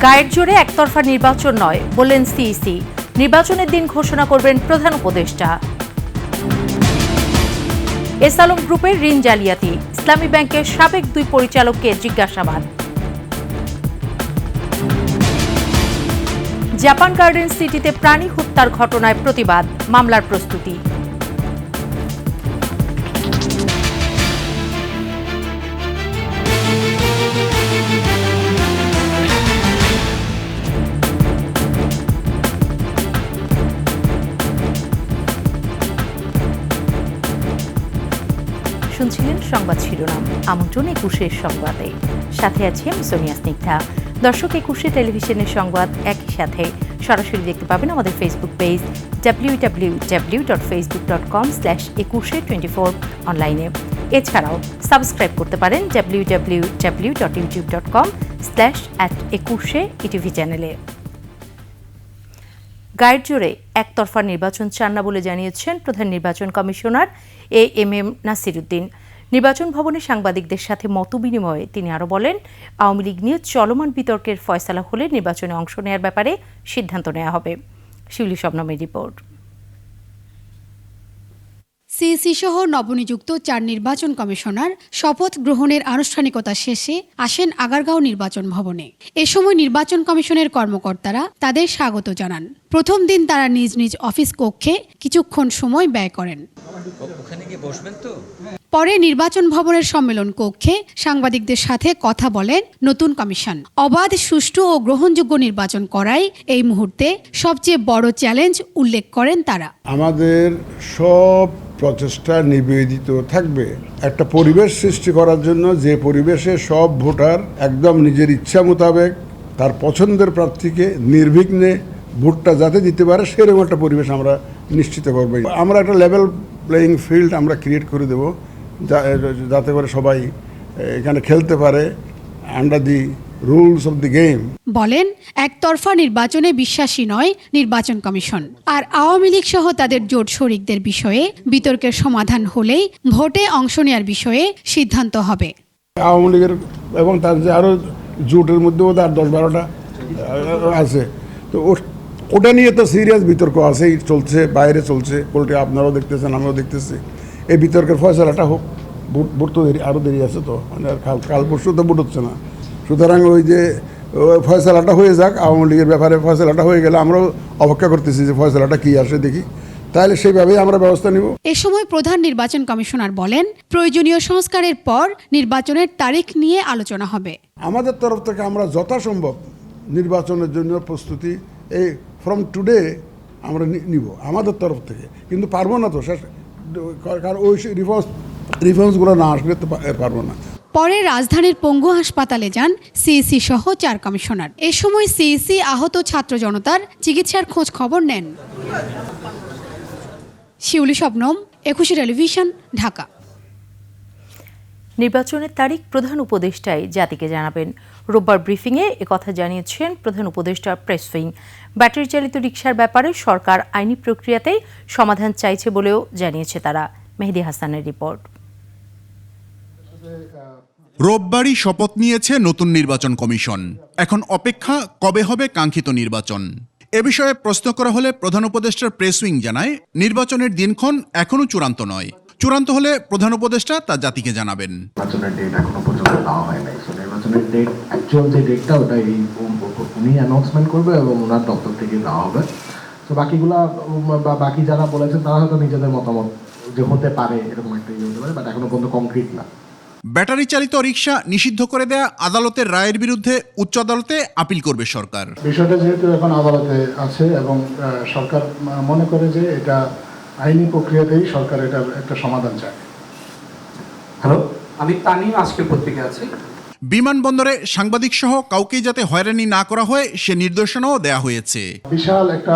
গায়ের জোরে একতরফা নির্বাচন নয় বললেন সিইসি। নির্বাচনের দিন ঘোষণা করবেন প্রধান উপদেষ্টা। এস আলম গ্রুপের ঋণ জালিয়াতি, ইসলামী ব্যাংকের সাবেক 2 পরিচালককে জিজ্ঞাসাবাদ। জাপান গার্ডেন সিটিতে প্রাণী হত্যার ঘটনায় প্রতিবাদ, মামলার প্রস্তুতি। শুনছিলেন সংবাদ শিরোনাম। আমন্ত্রণ 21 সংবাদে, সাথে আছি আমি সোনিয়া স্নিগ্ধা। দর্শক, 21 টেলিভিশনের সংবাদ একই সাথে সরাসরি দেখতে পাবেন আমাদের ফেসবুক পেজ www.facebook.com/2124 অনলাইনে। এছাড়াও সাবস্ক্রাইব করতে পারেন www.youtube.com/@21 চ্যানেলে। গায়ের জোরে একতরফা নির্বাচন চান না বলে জানিয়েছেন প্রধান নির্বাচন কমিশনার এএমএম নাসিরউদ্দিন। নির্বাচন ভবনে সাংবাদিকদের সাথে মতবিনিময়ে তিনি আরও বলেন, আওয়ামী লীগ নিয়ে চলমান বিতর্কের ফয়সালা হলে নির্বাচনে অংশ নেওয়ার ব্যাপারে সিদ্ধান্ত নেওয়া হবে। শিউলি শবনমের রিপোর্ট। সিইসি সহ নবনিযুক্ত 4 নির্বাচন কমিশনার শপথ গ্রহণের আনুষ্ঠানিকতা শেষে আসেন আগারগাঁও নির্বাচন ভবনে। এ সময় নির্বাচন কমিশনের কর্মকর্তারা তাদের স্বাগত জানান। প্রথম দিন তারা নিজ নিজ অফিস কক্ষে কিছুক্ষণ সময় ব্যয় করেন। পরে নির্বাচন ভবনের সম্মেলন কক্ষে সাংবাদিকদের সাথে কথা বলেন নতুন কমিশন। অবাধ, সুষ্ঠু ও গ্রহণযোগ্য নির্বাচন করাই এই মুহূর্তে সবচেয়ে বড় চ্যালেঞ্জ উল্লেখ করেন তারা। আমাদের সব প্রচেষ্টা নিবেদিত থাকবে একটা পরিবেশ সৃষ্টি করার জন্য, যে পরিবেশে সব ভোটার একদম নিজের ইচ্ছা মোতাবেক তার পছন্দের প্রার্থীকে নির্বিঘ্নে ভোটটা যাতে দিতে পারে, সেরকম একটা পরিবেশ আমরা নিশ্চিত করব। আমরা একটা লেভেল প্লেয়িং ফিল্ড আমরা ক্রিয়েট করে দেব, যাতে করে সবাই এখানে খেলতে পারে under the rules of the game. বলেন, একতরফা নির্বাচনে বিশ্বাসী নয় নির্বাচন কমিশন। আর আওয়ামী লীগ সহ তাদের জোট শরিকদের বিষয়ে বিতর্কের সমাধান হলেই ভোটে অংশ নেওয়ার বিষয়ে সিদ্ধান্ত হবে। আওয়ামী লীগের এবং তার যে আরও জোটের মধ্যে বোধ হয় 10-12টা আছে, তো ওটা নিয়ে তো সিরিয়াস বিতর্ক আছেই, চলছে, বাইরে চলছে, পোলট্রি আপনারাও দেখতেছেন, আমরাও দেখতেছি। এই বিতর্কের ফয়সালাটা হোক, ভোট তো আরও দেরি আছে, তো মানে কাল পরশু তো ভোট হচ্ছে না। সুতরাং ওই যে ফয়সালাটা হয়ে যাক, আওয়ামী লীগের ব্যাপারে ফয়সালাটা হয়ে গেলে আমরাও অপেক্ষা করতেছি যে ফয়সালাটা কি আসে দেখি, তাহলে সেইভাবেই আমরা ব্যবস্থা নিব। এ সময় প্রধান নির্বাচন কমিশনার বলেন, প্রয়োজনীয় সংস্কারের পর নির্বাচনের তারিখ নিয়ে আলোচনা হবে। আমাদের তরফ থেকে আমরা যথাসম্ভব নির্বাচনের জন্য প্রস্তুতি এই ফ্রম টুডে আমরা নিব আমাদের তরফ থেকে, কিন্তু পারবো না তো শেষ, কারণ ওই রিফর্মসগুলো না আসলে তো পারবো না। পরে রাজধানীর পঙ্গু হাসপাতালে যান সিইসি সহ 4 কমিশনার। এ সময় সিইসি আহত ছাত্র জনতার চিকিৎসার খোঁজ খবর নেন। শিউলি শবনম, 21 টেলিভিশন, ঢাকা। নির্বাচনের তারিখ প্রধান উপদেষ্টাই জাতিকে জানাবেন। রোববার ব্রিফিংয়ে একথা জানিয়েছেন প্রধান উপদেষ্টার প্রেস উইং। ব্যাটারি চালিত রিকশার ব্যাপারে সরকার আইনি প্রক্রিয়াতেই সমাধান চাইছে বলেও জানিয়েছে তারা। মেহেদী হাসানের রিপোর্ট। রোববারই শপথ নিয়েছে নতুন নির্বাচন কমিশন। এখন অপেক্ষা কবে হবে কাঙ্ক্ষিত নির্বাচন। এ বিষয়ে প্রশ্ন করা হলে প্রধান উপদেষ্টার প্রেস উইং জানায়, নির্বাচনের দিনক্ষণ এখনো চূড়ান্ত নয়। চূড়ান্ত হলে প্রধান উপদেষ্টা তা জাতিকে জানাবেন। নির্বাচনের ডেট এখনো পর্যন্ত দেওয়া হয় নাই। নির্বাচনের ডেট, অ্যাকচুয়াল যে ডেটটা, ওটা উনি অ্যানাউন্সমেন্ট করবে এবং ওনার দপ্তর থেকে দেওয়া হবে। তো বাকিগুলা বা বাকি যারা বলেছেন তারা হয়তো নিজেদের মতামত যে হতে পারে, এরকম একটা ইয়ে হতে পারে, বাট এখনো পর্যন্ত কংক্রিট না। ব্যাটারি চালিত রিকশা নিষিদ্ধ করে দেয়া আদালতের রায়ের বিরুদ্ধে উচ্চ আদালতে আপিল করবে সরকার। বিষয়টা যেহেতু এখন আদালতে আছে এবং সরকার মনে করে যে এটা আইনি প্রক্রিয়াতেই সরকার এটা একটা সমাধান চায়। হ্যালো, আমি তানিম, আজকের পত্রিকা আছি। বিমানবন্দরে সাংবাদিক সহ কাউকেই যাতে হয়রানি না করা হয় সে নির্দেশনাও দেয়া হয়েছে। বিশাল একটা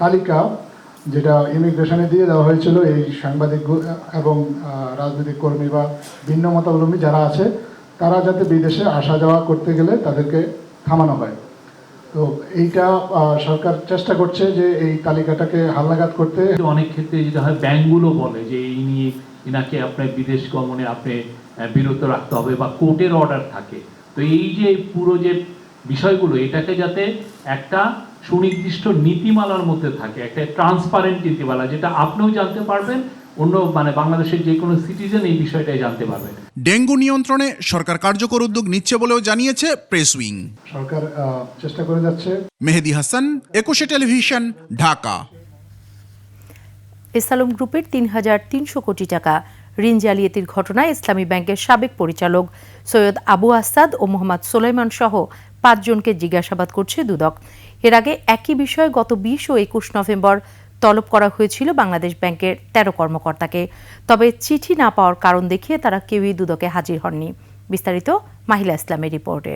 তালিকা যেটা ইমিগ্রেশনে দিয়ে দেওয়া হয়েছিল, এই সাংবাদিক এবং রাজনৈতিক কর্মী বা ভিন্ন মতাবলম্বী যারা আছে তারা যাতে বিদেশে আসা যাওয়া করতে গেলে তাদেরকে থামানো হয়। তো এইটা সরকার চেষ্টা করছে যে এই তালিকাটাকে হালনাগাদ করতে। অনেক ক্ষেত্রে যেটা হয়, ব্যাংকগুলো বলে যে এই নিয়ে এনাকে আপনার বিদেশ গমনে আপনি বিরত রাখতে হবে বা কোর্টের অর্ডার থাকে। তো এই যে পুরো যে বিষয়গুলো এটাকে যাতে একটা সুনির্দিষ্ট নীতিমালার মধ্যে থাকে, একটা ট্রান্সপারেন্ট নীতিমালা, যেটা আপনিও জানতে পারবেন, অন্য বাংলাদেশের যে কোনো সিটিজেন এই বিষয়টাই জানতে পারবেন। ডেঙ্গু নিয়ন্ত্রণে সরকার কার্যকর উদ্যোগ নিচ্ছে বলেও জানিয়েছে প্রেস উইং। সরকার চেষ্টা করে যাচ্ছে। মেহেদি হাসান, 21 টেলিভিশন, ঢাকা। এসালম গ্রুপের ৩,৩০০ কোটি টাকা ঋণ জালিয়াতির ঘটনায় ইসলামী ব্যাংকের সাবেক পরিচালক সৈয়দ আবু আসাদ ও মোহাম্মদ সোলাইমান সহ 5 জনকে জিজ্ঞাসাবাদ করছে দুদক। এর আগে একই বিষয়ে গত 20 ও 21 নভেম্বর তলব করা হয়েছিল বাংলাদেশ ব্যাংকের 13 কর্মকর্তাকে। তবে চিঠি না পাওয়ার কারণ দেখিয়ে তারা কেউই দুদকে হাজির হননি। বিস্তারিত মাহিলা ইসলামের রিপোর্টে।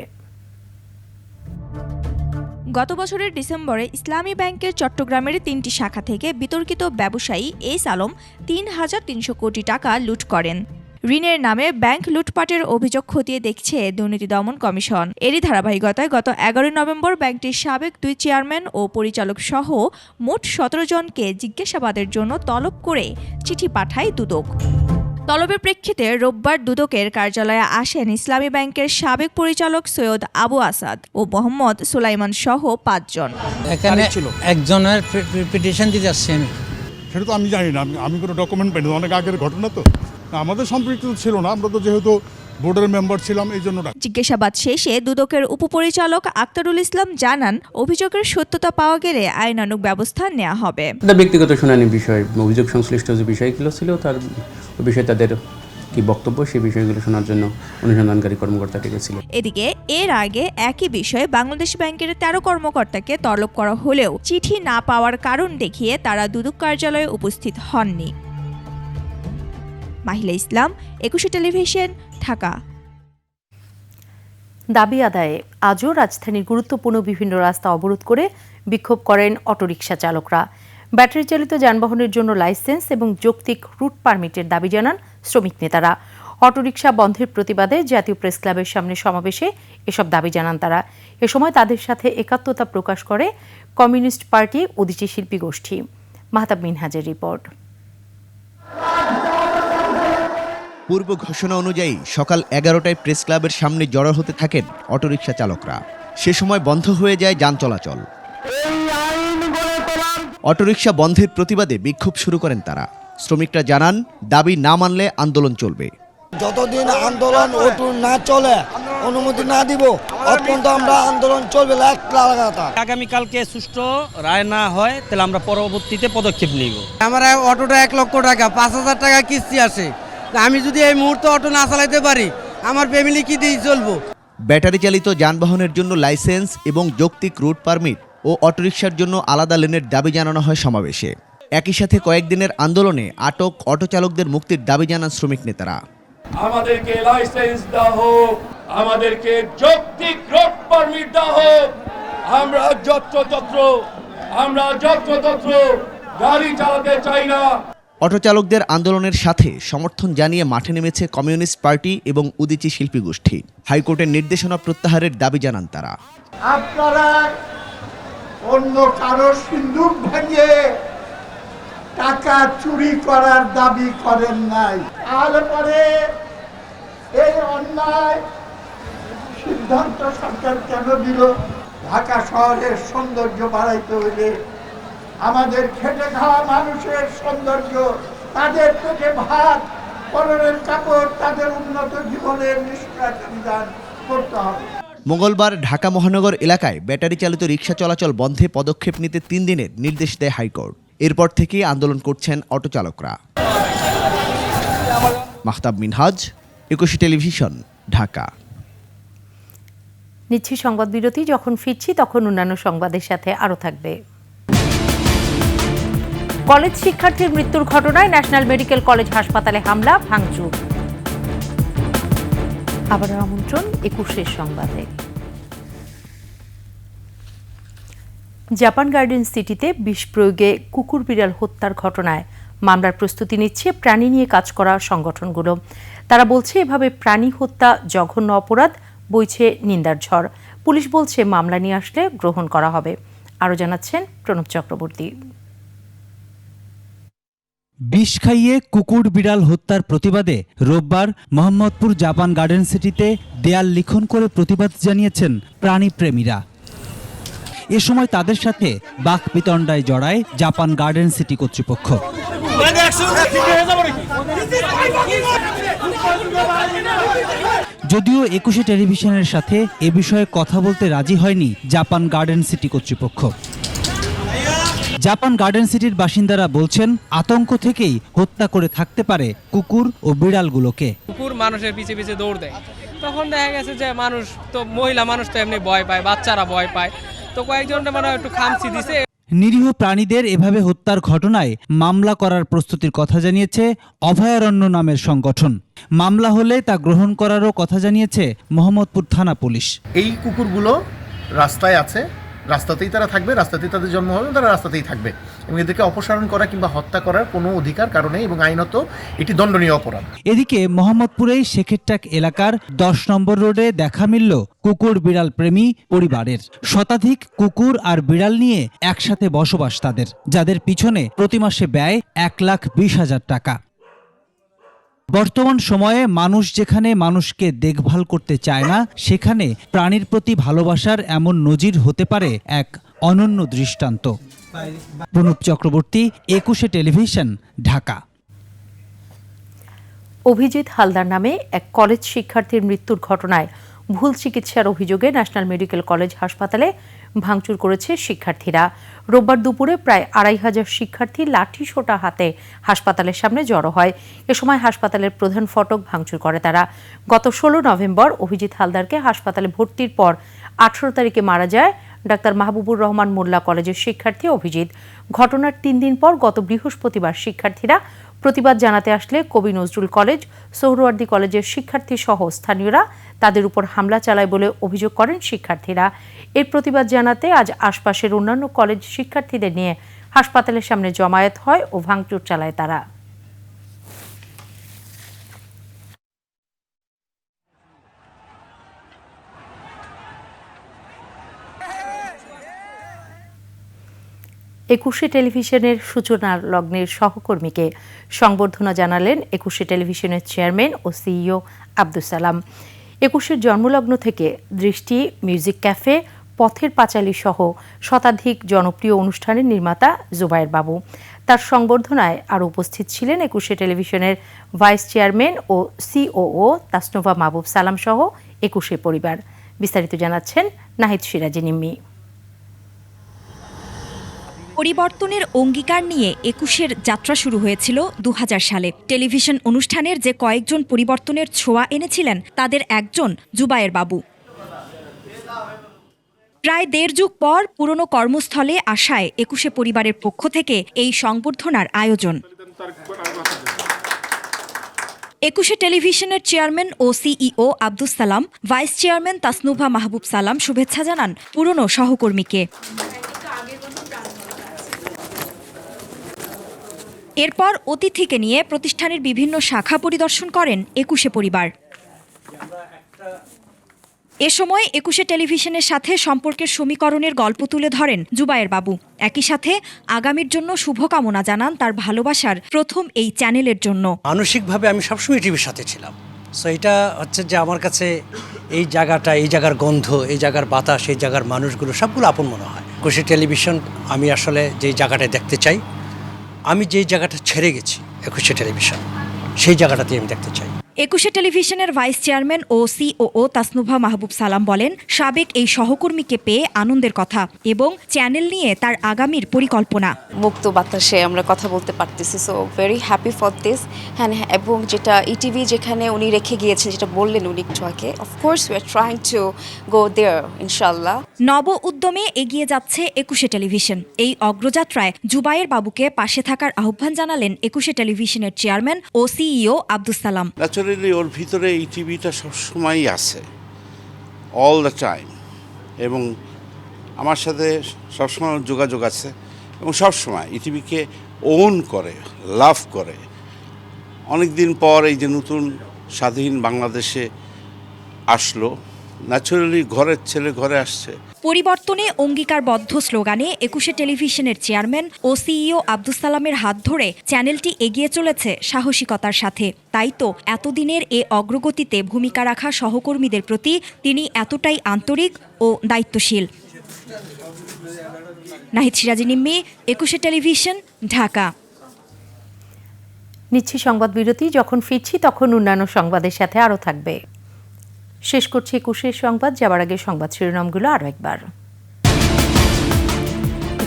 গত বছরের ডিসেম্বরে ইসলামী ব্যাংকের চট্টগ্রামের 3টি শাখা থেকে বিতর্কিত ব্যবসায়ী এসালম 3,300 কোটি টাকা লুট করেন। ঋণের নামে ব্যাংক লুটপাটের অভিযোগ খতিয়ে দেখছে দুর্নীতি দমন কমিশন। এরই ধারাবাহিকতায় গত 11 নভেম্বর ব্যাংকটির সাবেক 2 চেয়ারম্যান ও পরিচালক সহ মোট 17 জনকে জিজ্ঞাসাবাদের জন্য তলব করে চিঠি পাঠায় দুদক। তলবের প্রেক্ষিতে রোববার দুদকের কার্যালয়ে আসেন ইসলামী ব্যাংকের সাবেক পরিচালক সৈয়দ আবু আসাদ ও মোহাম্মদ সোলাইমান সহ 5 জন। এখানে একজনের পিটিশন দিতে আসছি আমি। সেটা তো আমি জানি না, আমি কোনো ডকুমেন্ট পাইনি, অনেক আগের ঘটনা তো আমাদের সম্পৃক্ত ছিল না, আমরা তো যেহেতু বোর্ডের মেম্বার ছিলাম এই জন্য। জিজ্ঞাসাবাদ শেষে দুদকের উপপরিচালক আক্তারুল ইসলাম জানান, অভিযোগের সত্যতা পাওয়া গেলে আইনানুগ ব্যবস্থা নেওয়া হবে। ব্যক্তিগত শুনানি বিষয়, অভিযোগ সংশ্লিষ্ট যে বিষয়গুলো ছিল তার বিষয়ে তাদের কি বক্তব্য সেই বিষয়গুলো শোনার জন্য অনুসন্ধানকারী কর্মকর্তা ডেকেছিল। এদিকে এর আগে একই বিষয়ে বাংলাদেশ ব্যাংকের 13 কর্মকর্তাকে তলব করা হলেও চিঠি না পাওয়ার কারণ দেখিয়ে তারা দুদক কার্যালয়ে উপস্থিত হননি। মাহিলা ইসলাম, 21 টেলিভিশন, ঢাকা। দাবি আদায়ে আজও রাজধানীর গুরুত্বপূর্ণ বিভিন্ন রাস্তা অবরোধ করে বিক্ষোভ করেন অটোরিকশা চালকরা। ব্যাটারি চালিত যানবাহনের জন্য লাইসেন্স এবং যৌক্তিক রুট পারমিটের দাবি জানান শ্রমিক নেতারা। অটোরিকশা বন্ধের প্রতিবাদে জাতীয় প্রেস ক্লাবের সামনে সমাবেশে এসব দাবি জানান তারা। এ সময় তাদের সাথে একাত্মতা প্রকাশ করে কমিউনিস্ট পার্টি উদীচী শিল্পী গোষ্ঠী। মাহতাব মিনহাজের রিপোর্ট। পূর্ব ঘোষণা অনুযায়ী সকাল 11টায় প্রেস ক্লাবের সামনে জড়ো হতে থাকেন অটোরিকশা চালকরা। সে সময় বন্ধ হয়ে যায় যান চলাচল। অটোরিকশা বন্ধের প্রতিবাদে বিক্ষোভ শুরু করেন তারা। শ্রমিকরা জানান, দাবি না মানলে আন্দোলন চলবে। যতদিন আন্দোলন অটুট না চলে, অনুমতি না দিব অত্যন্ত আমরা আন্দোলন চলবে লাগাতার। আগামীকালকে সুষ্ঠু রায় না হয় তাহলে আমরা পরবর্তীতে পদক্ষেপ নিব। আমার অটোটা 1 লক্ষ টাকা, 5,000 টাকা কিস্তি আসে। আমি যদি এই মুহূর্তে অটো না চালাইতে পারি আমার ফ্যামিলি কি দিয়ে চলবো? ব্যাটারি চালিত যানবাহনের জন্য লাইসেন্স এবং যৌক্তিক রুট পারমিট ও অটোরিকশার জন্য আলাদা লেনের দাবি জানানো হয় সমাবেশে। একই সাথে কয়েকদিনের আন্দোলনে আটক অটো চালকদের মুক্তির দাবি জানান শ্রমিক নেতারা। আমাদেরকে লাইসেন্স দেওয়া হোক, আমাদেরকে যৌক্তিক রুট পারমিট দেওয়া হোক। আমরা যত্রতত্র গাড়ি চালাতে চাই না। অটো চালকদের আন্দোলনের সাথে সমর্থন জানিয়ে মাঠে নেমেছে কমিউনিস্ট পার্টি এবং উদীচী শিল্পী গোষ্ঠী। হাইকোর্টের নির্দেশনা প্রত্যাহারের দাবি জানান তারা। আপনারা অন্য কারো সিন্দুক ভেঙে টাকা চুরি করার দাবি করেন নাই। আর পরে এই অন্যায় সিদ্ধান্ত সরকার কেন দিল? ঢাকা শহরের সৌন্দর্য বাড়াইতে হইলে আমাদের খেটে খাওয়া মানুষের সৌন্দর্য, তাদের পেটে ভাত, পরনের কাপড়, তাদের উন্নত জীবনের নিশ্চয় বিধান করতে হবে। মঙ্গলবার ঢাকা মহানগর এলাকায় ব্যাটারি চালিত রিকশা চলাচল বন্ধে পদক্ষেপ নিতে 3 দিনের নির্দেশ দেয় হাইকোর্ট। এরপর থেকেই আন্দোলন করছেন অটো চালকরা। মাহতাব মিনহাজ, 21 টেলিভিশন, ঢাকা। নিচ্ছি সংবাদ বিরতি। যখন ফিরছি তখন অন্যান্য সংবাদের সাথে আরও থাকবে। কলেজ শিক্ষার্থীর মৃত্যুর ঘটনায় ন্যাশনাল মেডিকেল কলেজ হাসপাতালে হামলা, ভাঙচুর। আবারও আমন্ত্রণ 21 সংবাদে। জাপান গার্ডেন সিটিতে বিষ প্রয়োগে কুকুর বিড়াল হত্যার ঘটনায় মামলার প্রস্তুতি নিচ্ছে প্রাণী নিয়ে কাজ করা সংগঠনগুলো। তারা বলছে, এভাবে প্রাণী হত্যা জঘন্য অপরাধ, বইছে নিন্দার ঝড়। পুলিশ বলছে মামলা নিয়ে আসলে গ্রহণ করা হবে। আরও জানাচ্ছেন প্রণব চক্রবর্তী। বিষ খাইয়ে কুকুর বিড়াল হত্যার প্রতিবাদে রোববার মোহাম্মদপুর জাপান গার্ডেন সিটিতে দেয়াল লিখন করে প্রতিবাদ জানিয়েছেন প্রাণীপ্রেমীরা। এ সময় তাদের সাথে বাকবিতণ্ডায় জড়ায় জাপান গার্ডেন সিটি কর্তৃপক্ষ। যদিও ২১শে টেলিভিশনের সাথে এ বিষয়ে কথা বলতে রাজি হয়নি জাপান গার্ডেন সিটি কর্তৃপক্ষ। জাপান গার্ডেন সিটির বাসিন্দারা বলছেন, আতঙ্ক থেকেই হত্যা করে থাকতে পারে কুকুর ও বিড়ালগুলোকে। কুকুর মানুষের পিছে পিছে দৌড় দেয়, তখন দেখা গেছে যে মানুষ তো মহিলা মানুষ তো এমনি ভয় পায়, বাচ্চারা ভয় পায়, তো কয়েকজনটা মানে একটু খামচি দিছে। নিরীহ প্রাণীদের এভাবে হত্যার ঘটনায় মামলা করার প্রস্তুতির কথা জানিয়েছে অভয়ারণ্য নামের সংগঠন। মামলা হলে তা গ্রহণ করারও কথা জানিয়েছে মোহাম্মদপুর থানা পুলিশ। এই কুকুরগুলো রাস্তায় আছে, রাস্তাতেই তারা থাকবে, রাস্তাতেই তাদের জন্ম হবে, তারা রাস্তাতেই থাকবে এবং এদেরকে অপসারণ করা কিংবা হত্যা করার কোনো অধিকার কারণে এবং আইনত এটি দণ্ডনীয় অপরাধ। এদিকে মোহাম্মদপুরেই শেখেরটাক এলাকার ১০ নম্বর রোডে দেখা মিলল কুকুর বিড়াল প্রেমী পরিবারের। শতাধিক কুকুর আর বিড়াল নিয়ে একসাথে বসবাস তাদের, যাদের পিছনে প্রতি মাসে ব্যয় ১,২০,০০০ টাকা। বর্তমান সময়ে মানুষ যেখানে মানুষকে দেখভাল করতে চায় না, সেখানে প্রাণীর প্রতি ভালোবাসার এমন নজির হতে পারে এক অনন্য দৃষ্টান্ত। প্রণব চক্রবর্তী, ২১শে টেলিভিশন, ঢাকা। অভিজিৎ হালদার নামে এক কলেজ শিক্ষার্থীর মৃত্যুর ঘটনায় ভুল চিকিৎসার অভিযোগে ন্যাশনাল মেডিকেল কলেজ হাসপাতালে ভাঙচুর করেছে শিক্ষার্থীরা। রোববার দুপুরে প্রায় ২৫০০ শিক্ষার্থী লাঠি সোঁটা হাতে হাসপাতালের সামনে জড়ো হয়। এ সময় হাসপাতালের প্রধান ফটক ভাঙচুর করে তারা। গত ১৬ নভেম্বর অভিজিৎ হালদারকে হাসপাতালে ভর্তির পর ১৮ তারিখে মারা যায় ডাক্তার মাহবুবুর রহমান মোল্লা কলেজের শিক্ষার্থী অভিজিৎ। ঘটনার ৩ দিন পর গত বৃহস্পতিবার শিক্ষার্থীরা প্রতিবাদ জানাতে আসলে কবি নজরুল কলেজ, সোহরাওয়ার্দী কলেজের শিক্ষার্থী সহ স্থানীয়রা তাদের উপর হামলা চালায় বলে অভিযোগ করেন শিক্ষার্থীরা। এর প্রতিবাদ জানাতে আজ আশপাশের অন্যান্য কলেজ শিক্ষার্থীদের নিয়ে হাসপাতালের সামনে জমায়েত হয় ও ভাঙচুর চালায় তারা। একুশে টেলিভিশনের সূচনা লগ্নের সহকর্মীকে সংবর্ধনা জানালেন একুশে টেলিভিশনের চেয়ারম্যান ও সিইও আব্দুস সালাম। একুশের জন্মলগ্ন থেকে দৃষ্টি, মিউজিক ক্যাফে, পথের পাঁচালী সহ শতাধিক জনপ্রিয় অনুষ্ঠানের নির্মাতা জুবায়ের বাবু। তার সংবর্ধনায় আরও উপস্থিত ছিলেন একুশে টেলিভিশনের ভাইস চেয়ারম্যান ও সিওও তাসনুভা মাহবুব সালাম সহ একুশে পরিবার। বিস্তারিত জানাচ্ছেন নাহিদ সিরাজি নিম্মি। পরিবর্তনের অঙ্গীকার নিয়ে একুশের যাত্রা শুরু হয়েছিল ২০০০ সালে। টেলিভিশন অনুষ্ঠানের যে কয়েকজন পরিবর্তনের ছোঁয়া এনেছিলেন তাদের একজন জুবায়ের বাবু। প্রায় ১.৫ যুগ পর পুরনো কর্মস্থলে আসায় একুশে পরিবারের পক্ষ থেকে এই সংবর্ধনার আয়োজন। একুশে টেলিভিশনের চেয়ারম্যান ও CEO Abdus Salam, vice chairman Tasnuva মাহবুব সালাম শুভেচ্ছা জানান পুরনো সহকর্মীকে। এরপর অতিথিকে নিয়ে প্রতিষ্ঠানের বিভিন্ন শাখা পরিদর্শন করেন একুশে পরিবার। এ সময় একুশে টেলিভিশনের সাথে সম্পর্কের সমীকরণের গল্প তুলে ধরেন জুবায়ের বাবু। একই সাথে আগামীর জন্য শুভকামনা জানান তার ভালোবাসার প্রথম এই চ্যানেলের জন্য। মানসিকভাবে আমি সবসময় টিভির সাথে ছিলাম, সো এটা হচ্ছে যে আমার কাছে এই জায়গাটা, এই জায়গার গন্ধ, এই জায়গার বাতাস, এই জায়গার মানুষগুলো সবগুলো আপন মনে হয়। একুশে টেলিভিশন আমি আসলে যেই জায়গাটায় দেখতে চাই, আমি যেই জায়গাটা ছেড়ে গেছি একুশে টেলিভিশন, সেই জায়গাটাতে আমি দেখতে চাই। একুশে টেলিভিশনের ভাইস চেয়ারম্যান ও সিওও তাসনুভা মাহবুব সালাম বলেন, সাবেক এই সহকর্মীকে পেয়ে আনন্দের কথা এবং চ্যানেল নিয়ে তার আগামীর পরিকল্পনা। মুক্ত বাতাসে আমরা কথা বলতে পারতেছি, so very happy for this. হ্যাঁ, এবং যেটা ইটিভি যেখানে উনি রেখে গিয়েছেন, যেটা বললেন উনি একটু আগে, of course we are trying to go there ইনশাআল্লাহ। নব উদ্যমে এগিয়ে যাচ্ছে একুশে টেলিভিশন। এই অগ্রযাত্রায় জুবায়ের বাবুকে পাশে থাকার আহ্বান জানালেন একুশে টেলিভিশনের চেয়ারম্যান ও সিইও আব্দুস সালাম। ন্যাচারালি ওর ভিতরে এই টিভিটা সবসময়ই আছে, অল দ্য টাইম, এবং আমার সাথে সবসময় যোগাযোগ আছে এবং সবসময় এই টিভিকে ওন করে, লাভ করে। অনেক দিন পর এই যে নতুন স্বাধীন বাংলাদেশে আসলো, ন্যাচারালি ঘরের ছেলে ঘরে আসছে। পরিবর্তনে অঙ্গীকারবদ্ধ স্লোগানে ২১শে টেলিভিশনের চেয়ারম্যান ও সিইও আব্দুস সালামের হাত ধরে চ্যানেলটি এগিয়ে চলেছে সাহসিকতার সাথে। তাই তো এতদিনের এ অগ্রগতিতে ভূমিকা রাখা সহকর্মীদের প্রতি তিনি এতটাই আন্তরিক ও দায়িত্বশীল। নাহিদ সিরাজি নিম্মি, ২১শে টেলিভিশন, ঢাকা। নিচ্ছি সংবাদ বিরতি, যখন ফিরছি তখন অন্যান্য সংবাদের সাথে আরও থাকবে। শেষ করছি ২১শে সংবাদ, যাবার আগে সংবাদ শিরোনামগুলো আরও একবার।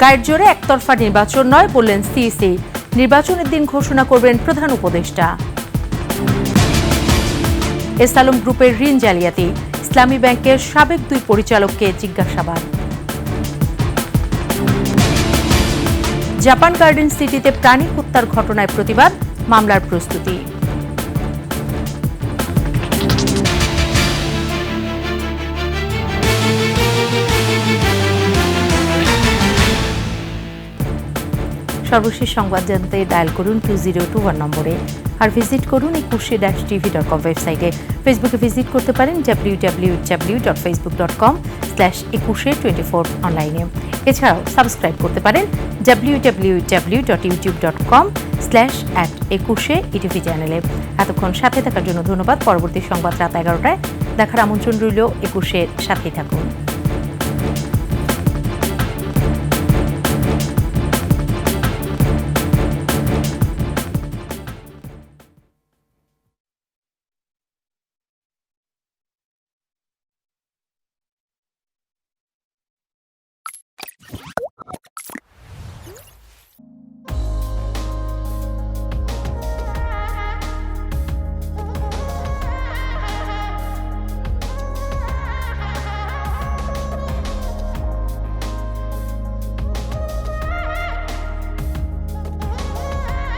গায়ের জোরে একতরফা নির্বাচন নয় বললেন সিইসি, নির্বাচনের দিন ঘোষণা করবেন প্রধান উপদেষ্টা। এস আলম গ্রুপের ঋণ জালিয়াতি, ইসলামী ব্যাংকের সাবেক ২ পরিচালককে জিজ্ঞাসাবাদ। জাপান গার্ডেন সিটিতে প্রাণী হত্যার ঘটনায় প্রতিবাদ, মামলার প্রস্তুতি। সর্বশেষ সংবাদ জানতে ডায়াল করুন 2021 নম্বরে, আর ভিজিট করুন 21-tv.com ওয়েবসাইটে। ফেসবুকে ভিজিট করতে পারেন www.facebook.com/2124 অনলাইনে। এছাড়াও সাবস্ক্রাইব করতে পারেন www.youtube.com/@21etv চ্যানেলে। এতক্ষণ সাথে থাকার জন্য ধন্যবাদ। পরবর্তী সংবাদ রাত 11টায় দেখার আমন্ত্রণ রইল। 21-এর সাথেই থাকুন।